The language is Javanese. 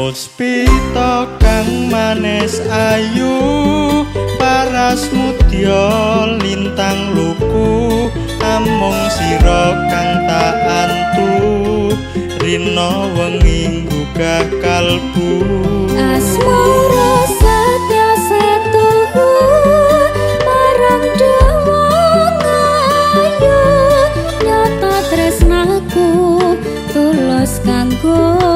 Puspita kang manis ayu, paras mudya lintang luku, amung sira kang tak antu, rina wengi gugah kalbu. Asmara setya setuhu, marang dewa ngayu, nyata tresnaku tulus kanggo